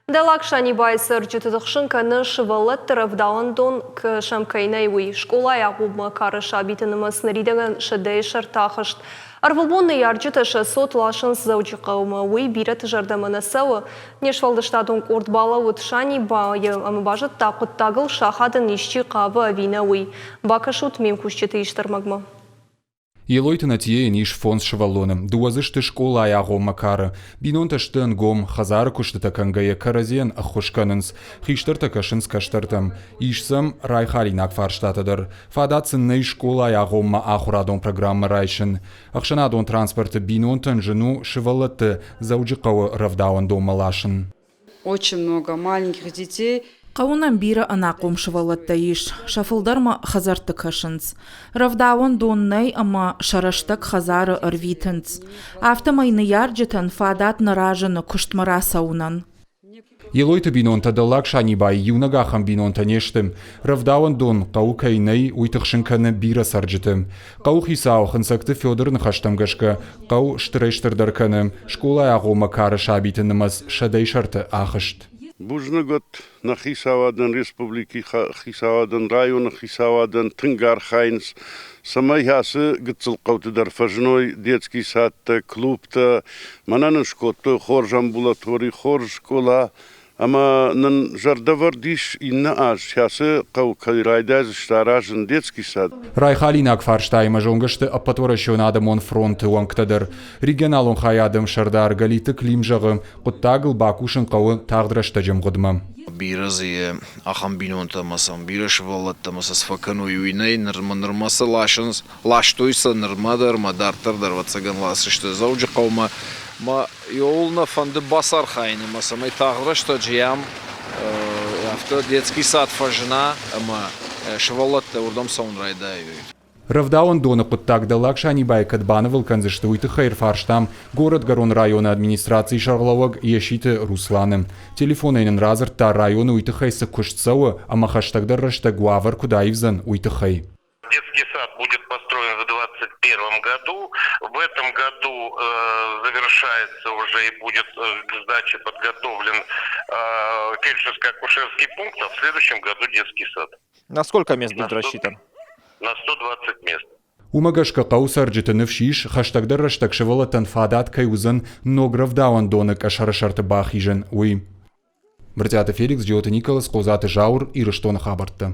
Далак Шанибай сырчытыдықшын кәні шывалат тырывдауындон шамкайнайуи. Школа яғума карыша битініміз нәридеген шыдай шартақышт. Арвылбонны ярджытышы сот лашын заучықаума уи бирет жардамына сауы. Нешвалдыштадың ордбала ұт Шанибайы амыбажыт тақыт тағыл шахадын ишчи қавы авина уи. Бакашут мем күшчеті иштырмагма. Елойты натие ниш фонс шевалоным, дуазышты школа аяғо макары, бинонта штын гом, хазары куштыта кангая каразен ахушканынс, хиштырта кашынс каштыртам, ишсам райхалинак фарштатыдыр, фадатсынны школа аяғо ма ахурадон программы райшын, ахшанадон транспорты бинонтан жену шевалатты зауджикавы равдауан домалашын. Очень много маленьких детей. Қауынан бері анақом шывалаттайыш, шафылдарма хазарты кашынц. Равдауан доннай ама шараштак хазары арвитынц. Автомайны ярджетан фадат наражаны күштмара саунан. Елойты бинонта далак Шанибай юнагахам бинонта нештым. Равдауан дон қау кайнай уйтықшынканы бира сарджетым. Қау хисауқын сақты Федорын хаштам гашка, қау штырайштырдарканым, школа ағома кары шабитынымыз шадай шарты ахышт. Бужны год на Хисавадан республики, Хисавадан района, Хисавадан Тынгар Хайнс. Самай ясы гыцылқауты дарфажной детский сад, клуб-то, мананы шкотты, хорж амбулаторий, хорж школа. Ама нан жардавардиш инна аж, ясы қау кайрайдаз штаражын детский сад. Райхалинак фарштайма жонгашты аппатворашон адамон фронты уанктадыр. Регионалон хаядым шардар галиты клим жағым, құттағыл бакушын қауы тағдырашта жымғыдмам. Биразы ахам бинонта масам, бираш валатта масас факану юинай, нырмасы лашынс, лаштойса нырмадар, мадартардар, ватсаган ласышты заужы қаума. Ма йолна фанды басар хайны масамай тағдырашта жиям, авто детский сад фажына, ама швалатта урдам саунрайда юй. Равдауан дона құттақ далак Шанибай кадбанывал канзышты уйты хайр фарштам, город Гарон района администрации шарлауаг ешиты Русланым. Телефонайнын разыртта районы уйты хайсы күштсауы, ама хаштагдар рашта гуавар кудаевзан уйты хай. Детский сад будет построен в 2021 году. В этом году завершается уже и будет к сдаче подготовлен фельдшерско-акушерский пункт, а в следующем году детский сад. На сколько мест будет рассчитан? На 120 мест. Умагашка қаусарджыты nëвшиш, хаштагдар раштаг шевалатан фадат кайузан, но Равдауан донак ашарашарты бахижен уй. Вертята Феликс, Джота Николас, Козаты Жаур и Рыштона Хабарта.